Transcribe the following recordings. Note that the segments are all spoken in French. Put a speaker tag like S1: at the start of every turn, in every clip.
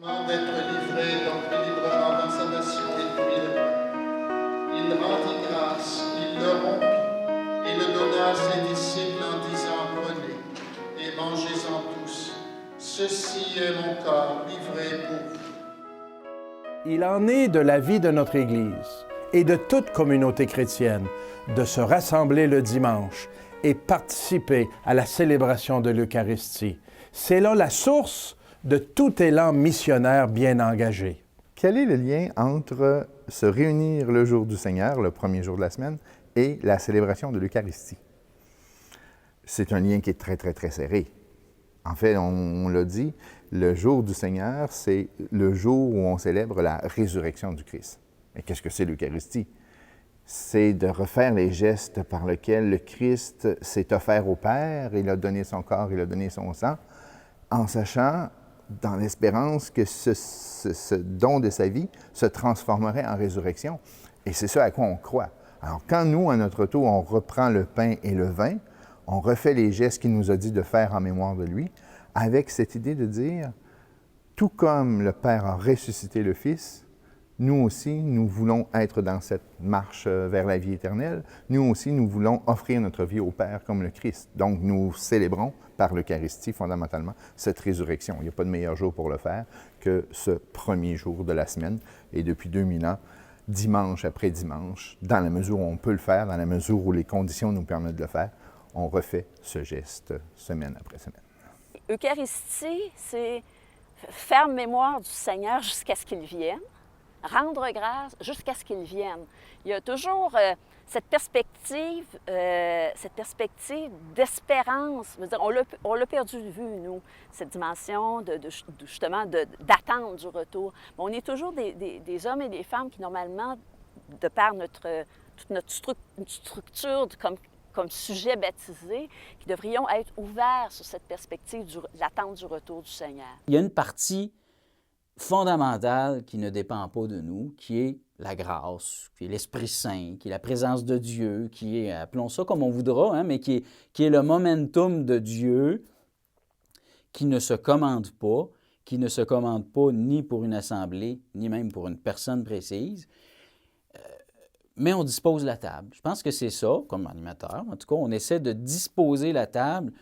S1: D'être livré donc librement dans sa nation et d'huile. Il rendit grâce, il le rompit et le donna à ses disciples en disant: prenez et mangez-en tous. Ceci est mon corps livré pour vous.
S2: Il en est de la vie de notre Église et de toute communauté chrétienne de se rassembler le dimanche et participer à la célébration de l'Eucharistie. C'est là la source de tout élan missionnaire bien engagé.
S3: Quel est le lien entre se réunir le jour du Seigneur, le premier jour de la semaine, et la célébration de l'Eucharistie? C'est un lien qui est très, très, très serré. En fait, on l'a dit, le jour du Seigneur, c'est le jour où on célèbre la résurrection du Christ. Mais qu'est-ce que c'est l'Eucharistie? C'est de refaire les gestes par lesquels le Christ s'est offert au Père, il a donné son corps, il a donné son sang, en sachant, dans l'espérance que ce don de sa vie se transformerait en résurrection. Et c'est ça à quoi on croit. Alors, quand nous, à notre tour, on reprend le pain et le vin, on refait les gestes qu'il nous a dit de faire en mémoire de lui, avec cette idée de dire, tout comme le Père a ressuscité le Fils, nous aussi, nous voulons être dans cette marche vers la vie éternelle. Nous aussi, nous voulons offrir notre vie au Père comme le Christ. Donc, nous célébrons par l'Eucharistie, fondamentalement, cette résurrection. Il n'y a pas de meilleur jour pour le faire que ce premier jour de la semaine. Et depuis 2000 ans, dimanche après dimanche, dans la mesure où on peut le faire, dans la mesure où les conditions nous permettent de le faire, on refait ce geste semaine après semaine.
S4: Eucharistie, c'est faire mémoire du Seigneur jusqu'à ce qu'il vienne, rendre grâce jusqu'à ce qu'il vienne. Il y a toujours cette perspective d'espérance. On l'a perdu de vue, nous, cette dimension justement d'attente du retour. Mais on est toujours des hommes et des femmes qui, normalement, de par toute notre structure comme sujet baptisé, qui devrions être ouverts sur cette perspective de l'attente du retour du Seigneur.
S5: Il y a une partie fondamentale qui ne dépend pas de nous, qui est la grâce, qui est l'Esprit Saint, qui est la présence de Dieu, qui est, appelons ça comme on voudra, hein, mais qui est le momentum de Dieu qui ne se commande pas ni pour une assemblée, ni même pour une personne précise. Mais on dispose la table. Je pense que c'est ça, comme animateur. En tout cas, on essaie de disposer la table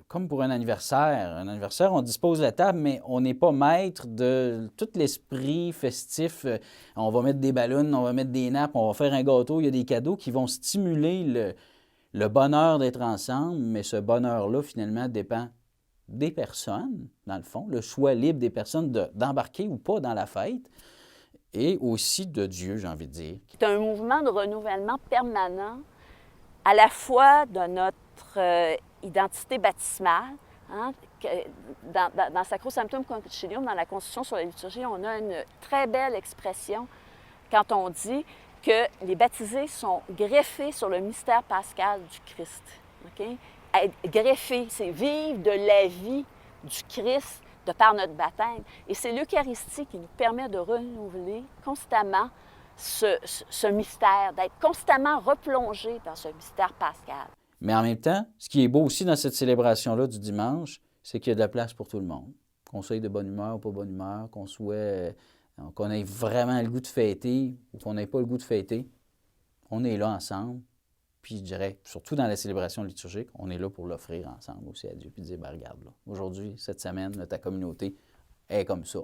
S5: comme pour un anniversaire. Un anniversaire, on dispose la table, mais on n'est pas maître de tout l'esprit festif. On va mettre des ballons, on va mettre des nappes, on va faire un gâteau. Il y a des cadeaux qui vont stimuler le bonheur d'être ensemble, mais ce bonheur-là, finalement, dépend des personnes, dans le fond, le choix libre des personnes d'embarquer ou pas dans la fête. Et aussi de Dieu, j'ai envie de dire.
S4: C'est un mouvement de renouvellement permanent, à la fois de notre identité baptismale. Hein, dans Sacro Sanctum Concilium, dans la Constitution sur la liturgie, on a une très belle expression quand on dit que les baptisés sont greffés sur le mystère pascal du Christ. Okay? Être greffé, c'est vivre de la vie du Christ de par notre baptême. Et c'est l'Eucharistie qui nous permet de renouveler constamment ce mystère, d'être constamment replongé dans ce mystère pascal.
S5: Mais en même temps, ce qui est beau aussi dans cette célébration-là du dimanche, c'est qu'il y a de la place pour tout le monde. Qu'on soit de bonne humeur ou pas bonne humeur, qu'on ait vraiment le goût de fêter ou qu'on n'ait pas le goût de fêter, on est là ensemble. Puis je dirais, surtout dans la célébration liturgique, on est là pour l'offrir ensemble aussi à Dieu. Puis dire, regarde, là, aujourd'hui, cette semaine, là, ta communauté est comme ça.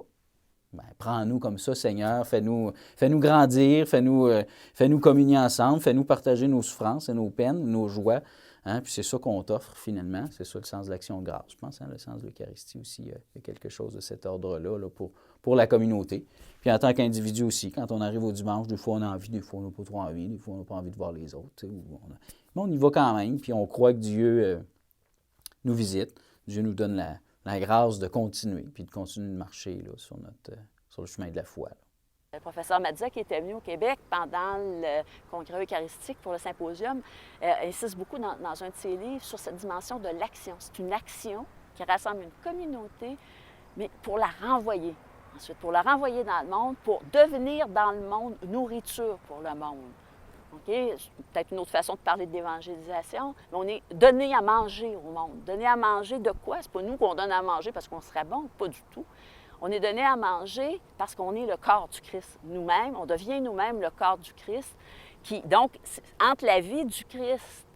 S5: Bien, prends-nous comme ça, Seigneur, fais-nous grandir, fais-nous communier ensemble, fais-nous partager nos souffrances et nos peines, nos joies. Hein? Puis c'est ça qu'on t'offre finalement, c'est ça le sens de l'action de grâce. Je pense, hein, le sens de l'Eucharistie aussi, il y a quelque chose de cet ordre-là là, pour la communauté. Puis en tant qu'individu aussi, quand on arrive au dimanche, des fois on a envie, des fois on n'a pas trop envie, des fois on n'a pas envie de voir les autres. Mais on y va quand même, puis on croit que Dieu nous visite, Dieu nous donne la grâce de continuer, puis de continuer de marcher là, sur le chemin de la foi. Là.
S4: Le professeur Madzia, qui était venu au Québec pendant le congrès eucharistique pour le symposium, insiste beaucoup dans un de ses livres sur cette dimension de l'action. C'est une action qui rassemble une communauté, mais pour la renvoyer. Ensuite, pour la renvoyer dans le monde, pour devenir dans le monde nourriture pour le monde. OK? C'est peut-être une autre façon de parler de l'évangélisation, mais on est donné à manger au monde. Donné à manger de quoi? C'est pas nous qu'on donne à manger parce qu'on serait bon, pas du tout. On est donné à manger parce qu'on est le corps du Christ. Nous-mêmes, on devient nous-mêmes le corps du Christ. Donc, entre la vie du Christ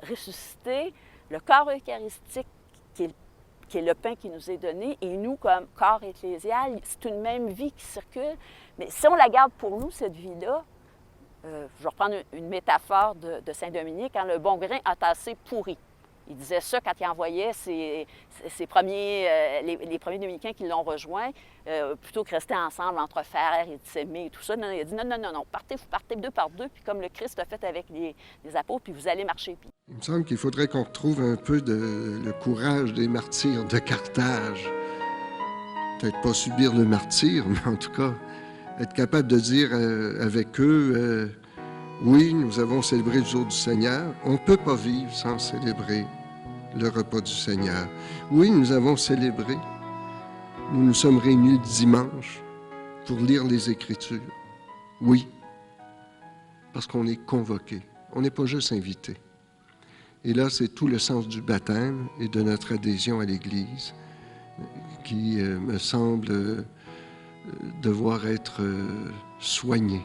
S4: ressuscité, le corps eucharistique qui est le pain qui nous est donné, et nous, comme corps ecclésial, c'est une même vie qui circule. Mais si on la garde pour nous, cette vie-là, je vais reprendre une métaphore de Saint-Dominique, quand le bon grain a tassé pourri. Il disait ça quand il envoyait les premiers dominicains qui l'ont rejoint, plutôt que rester ensemble entre frères et s'aimer et tout ça. Non, il a dit non, partez, vous partez 2 par 2, puis comme le Christ a fait avec les apôtres, puis vous allez marcher. Puis...
S6: Il me semble qu'il faudrait qu'on retrouve un peu le courage des martyrs de Carthage. Peut-être pas subir le martyre, mais en tout cas, être capable de dire avec eux, oui, nous avons célébré le jour du Seigneur. On ne peut pas vivre sans célébrer le repas du Seigneur. Oui, nous avons célébré. Nous nous sommes réunis le dimanche pour lire les Écritures. Oui, parce qu'on est convoqué. On n'est pas juste invité. Et là, c'est tout le sens du baptême et de notre adhésion à l'Église qui me semble devoir être soigné.